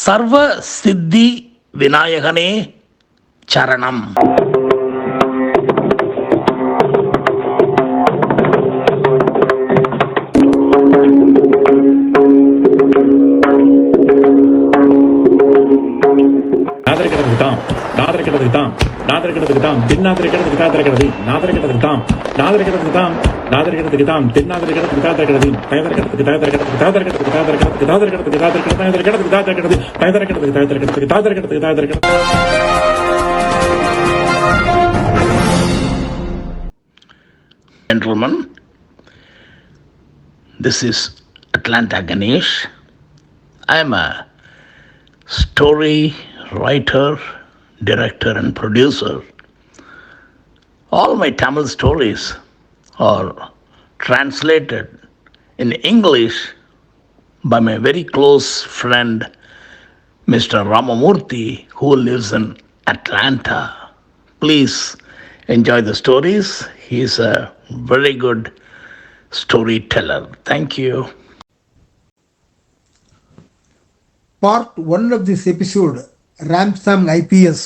சர்வ சித்தி விநாயகனே சரணம். Gentlemen, this is Atlanta Ganesh. I am a story writer, director, and producer. All my Tamil stories are translated in English by my very close friend, Mr. Ramamurthy, who lives in Atlanta. Please enjoy the stories. He is a very good storyteller. Thank you. Part 1 of this episode, Ramsam IPS,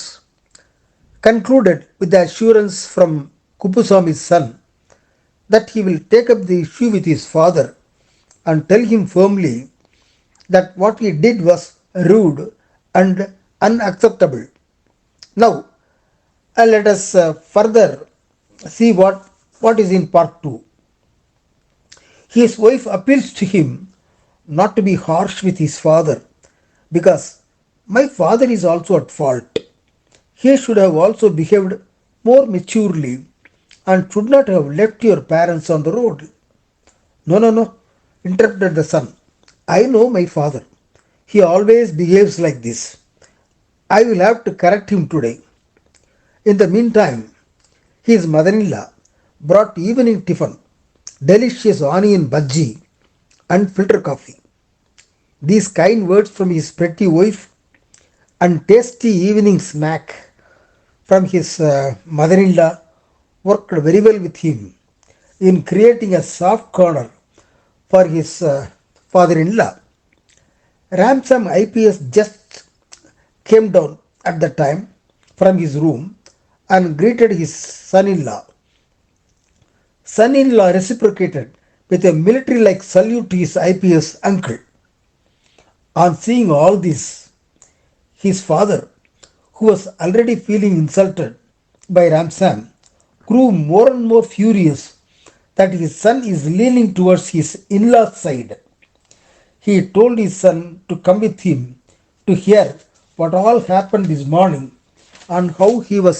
concluded with the assurance from Kupuswami's son that he will take up the issue with his father and tell him firmly that what he did was rude and unacceptable. Now, let us further see what is in part 2. His wife appeals to him not to be harsh with his father, because my father is also at fault. He should have also behaved more maturely and should not have left your parents on the road. No, interrupted the son. I know my father. He always behaves like this. I will have to correct him today. In the meantime, his mother-in-law brought evening tiffin, delicious onion bhaji and filter coffee. These kind words from his pretty wife and tasty evening snack from his mother-in-law worked very well with him in creating a soft corner for his father-in-law. Ramsam IPS just came down at the time from his room and greeted his son-in-law. Son-in-law reciprocated with a military-like salute to his IPS uncle. On seeing all this, his father, who was already feeling insulted by Ramsam, grew more and more furious that his son is leaning towards his in-law's side. He told his son to come with him to hear what all happened this morning and how he was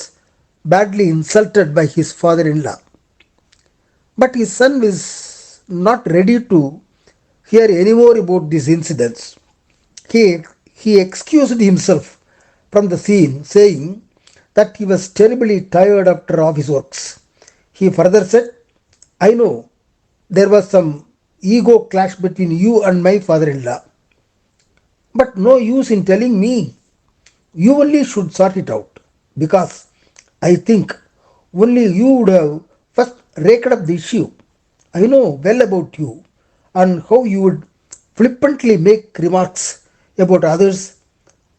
badly insulted by his father-in-law. But his son was not ready to hear any more about these incidents. He excused himself from the scene, saying that he was terribly tired after office works. He further said, I know there was some ego clash between you and my father-in-law, but no use in telling me. You only should sort it out, because I think only you would have first raked up the issue. I know well about you and how you would flippantly make remarks about others,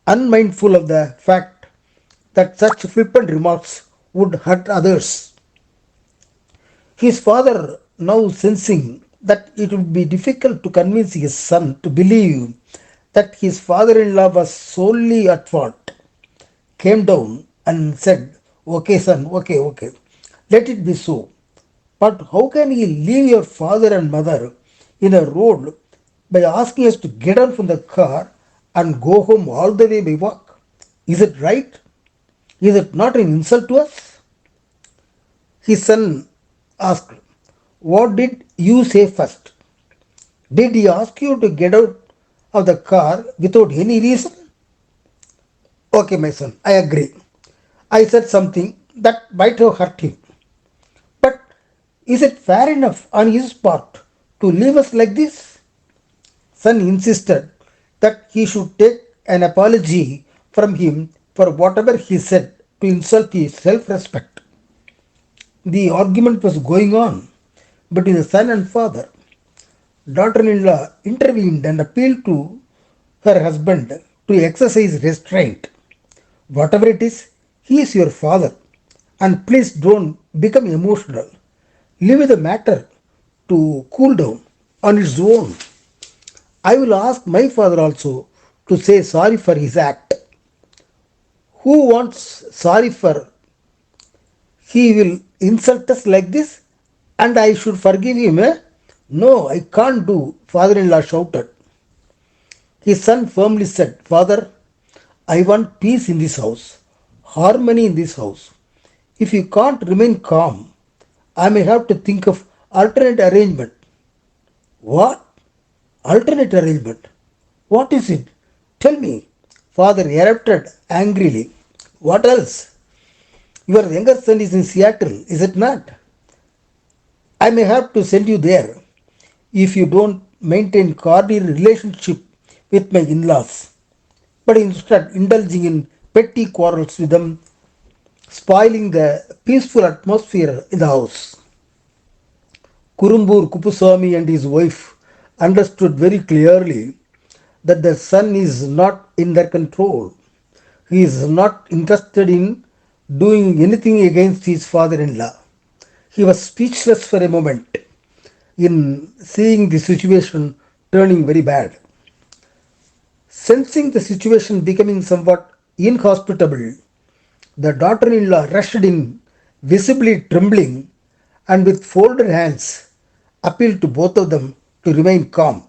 unmindful of the fact that such flippant remarks would hurt others. His father, now sensing that it would be difficult to convince his son to believe that his father-in-law was solely at fault, came down and said, Okay son, okay, let it be so. But how can he leave your father and mother in a road by asking us to get out from the car and go home all the way by walk? Is it right? Is it not an insult to us? His son asked, What did you say first? Did he ask you to get out of the car without any reason? Okay, my son, I agree. I said something that might have hurt him. But is it fair enough on his part to leave us like this? Son insisted that he should take an apology from him for whatever he said to insult his self-respect. The argument was going on between the son and father. Daughter-in-law intervened and appealed to her husband to exercise restraint. Whatever it is, he is your father. And please don't become emotional. Leave the matter to cool down on its own. I will ask my father also to say sorry for his act. Who wants sorry for he will insult us like this and I should forgive him? Eh? No, I can't do, father in law shouted. His son firmly said, Father, I want peace in this house, harmony in this house. If you can't remain calm, I may have to think of alternate arrangement. What? Alternate arrangement? What is it? Tell me. Father erupted angrily. What else? Your younger son is in Seattle, is it not? I may have to send you there if you don't maintain cordial relationship with my in-laws, but instead indulging in petty quarrels with them, spoiling the peaceful atmosphere in the house. Kurumbur Kupuswamy and his wife understood very clearly that the son is not in their control. He is not interested in doing anything against his father in law. He was speechless for a moment in seeing the situation turning very bad. Sensing the situation becoming somewhat inhospitable, the daughter in law rushed in, visibly trembling, and with folded hands appealed to both of them to remain calm.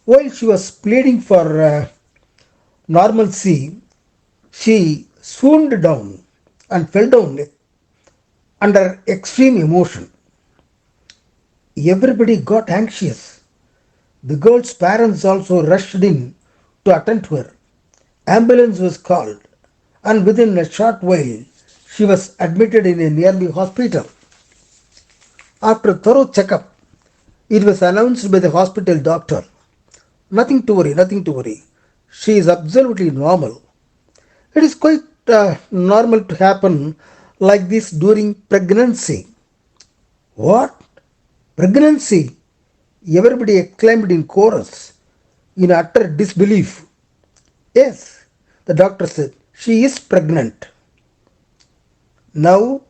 While she was pleading for normalcy, she swooned down and fell down under extreme emotion. Everybody got anxious. The girl's parents also rushed in to attend to her. Ambulance was called, and within a short while, she was admitted in a nearby hospital. After a thorough checkup, it was announced by the hospital doctor, nothing to worry, nothing to worry. She is absolutely normal. It is quite normal to happen like this during pregnancy. What? Pregnancy? Everybody exclaimed in chorus, in utter disbelief. Yes, the doctor said, she is pregnant. Now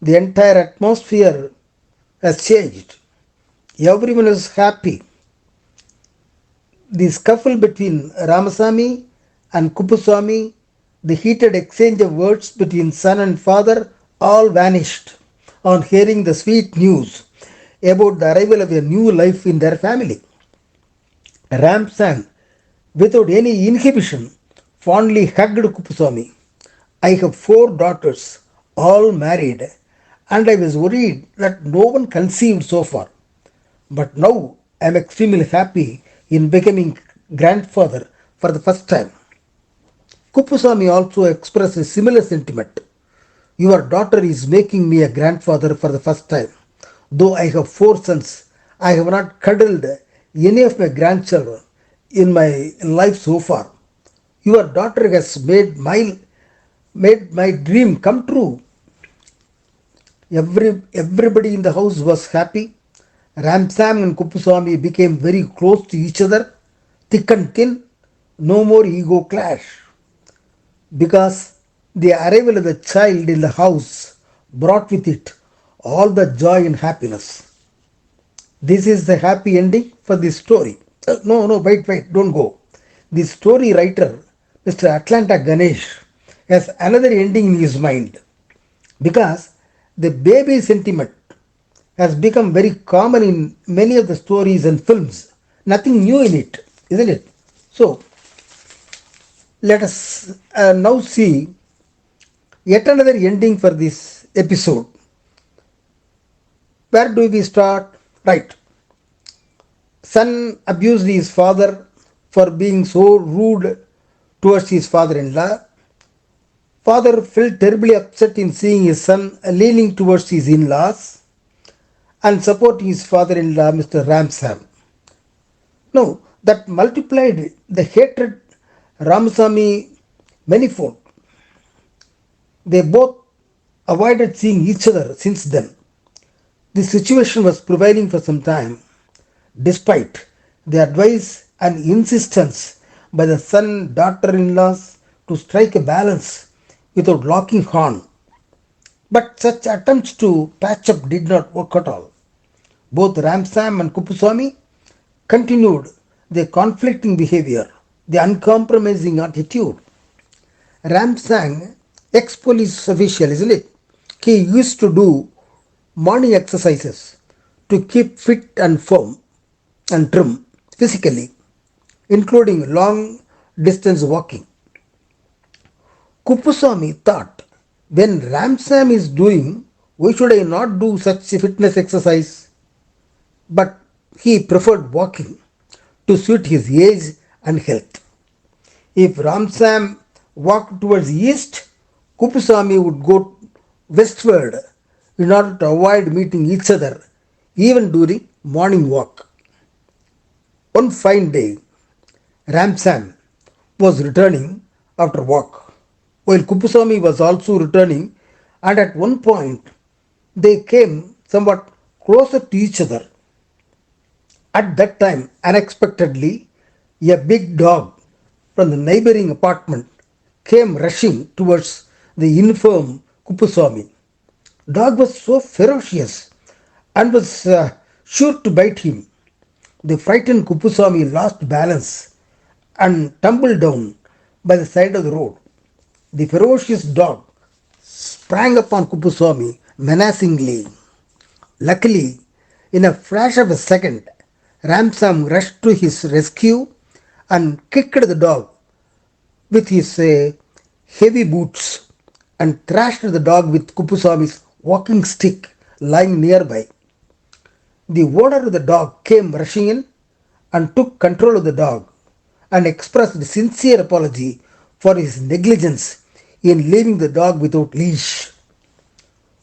the entire atmosphere has changed. Everyone is happy. The scuffle between Ramasamy and Kupuswamy, the heated exchange of words between son and father, all vanished on hearing the sweet news about the arrival of a new life in their family. Ramsam, without any inhibition, fondly hugged Kupuswamy. I have four daughters, all married, and I was worried that no one conceived so far. But now I am extremely happy in becoming grandfather for the first time. Kupuswamy also expressed a similar sentiment. Your daughter is making me a grandfather for the first time. Though I have four sons, I have not cuddled any of my grandchildren in my life so far. Your daughter has made my dream come true. Everybody in the house was happy. Ramsam and Kupuswamy became very close to each other, thick and thin, no more ego clash. Because the arrival of the child in the house brought with it all the joy and happiness. This is the happy ending for this story. No, wait, don't go. The story writer, Mr. Atlanta Ganesh, has another ending in his mind because the baby sentiment has become very common in many of the stories and films. Nothing new in it, isn't it? So, let us now see yet another ending for this episode. Where do we start? Right. Son abused his father for being so rude towards his father in law. Father felt terribly upset in seeing his son leaning towards his in laws and supporting his father in law, Mr. Ramsam. No, that multiplied the hatred Ramasamy manifold. They both avoided seeing each other since then. The situation was prevailing for some time. despite the advice and insistence by the son daughter in laws to strike a balance without locking horn. But such attempts to patch up did not work at all. Both Ramsam and Kupuswamy continued their conflicting behavior, the uncompromising attitude. Ramsang, ex-police official, isn't it? He used to do morning exercises to keep fit and firm and trim physically, including long distance walking. Kupuswamy thought, when Ramsam is doing, why should I not do such fitness exercise? But he preferred walking to suit his age and health. If Ramsam walked towards east, Kupuswamy would go westward in order to avoid meeting each other even during morning walk. One fine day, Ramsam was returning after walk, while Kupuswamy was also returning, and at one point they came somewhat closer to each other. At that time, unexpectedly, a big dog from the neighboring apartment came rushing towards the infirm Kupuswamy. Dog was so ferocious and was sure to bite him. The frightened Kupuswamy lost balance and tumbled down by the side of the road. The ferocious dog sprang upon Kupuswamy menacingly. Luckily, in a flash of a second, Ramsam rushed to his rescue and kicked the dog with his heavy boots and thrashed the dog with Kupuswamy's walking stick lying nearby. The owner of the dog came rushing in and took control of the dog and expressed sincere apology for his negligence in leaving the dog without leash.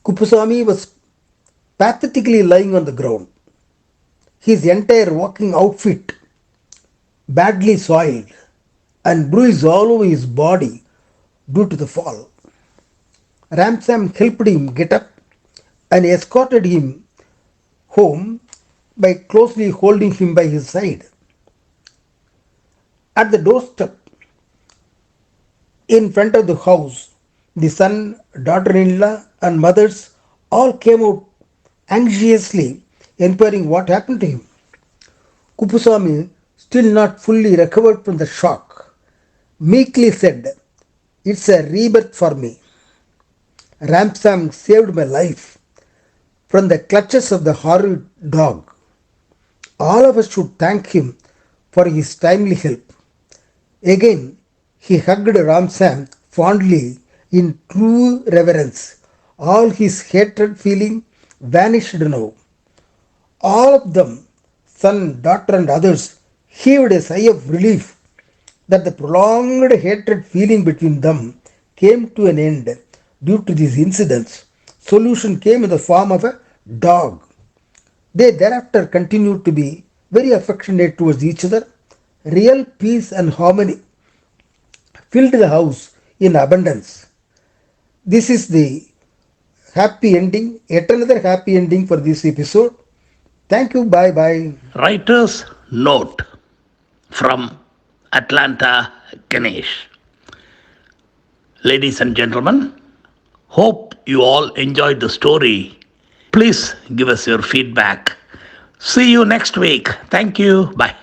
Kupuswamy was pathetically lying on the ground, his entire walking outfit badly soiled and bruised all over his body due to the fall. Ramsam helped him get up and escorted him home by closely holding him by his side. At the doorstep in front of the house, the son, daughter in law, and mothers all came out anxiously inquiring what happened to him. Kupuswamy, still not fully recovered from the shock, meekly said, "It's a rebirth for me. Ramsam saved my life from the clutches of the horrid dog. All of us should thank him for his timely help." Again, he hugged Ramsam fondly in true reverence. All his hatred feeling vanished now. All of them, son, daughter, and others, heaved a sigh of relief that the prolonged hatred feeling between them came to an end due to these incidents. Solution came in the form of a dog. They thereafter continued to be very affectionate towards each other. Real peace and harmony filled the house in abundance. This is the happy ending, yet another happy ending for this episode. Thank you. Bye bye. Writer's note from Atlanta, Ganesh. Ladies and gentlemen, hope you all enjoyed the story. Please give us your feedback. See you next week. Thank you. Bye.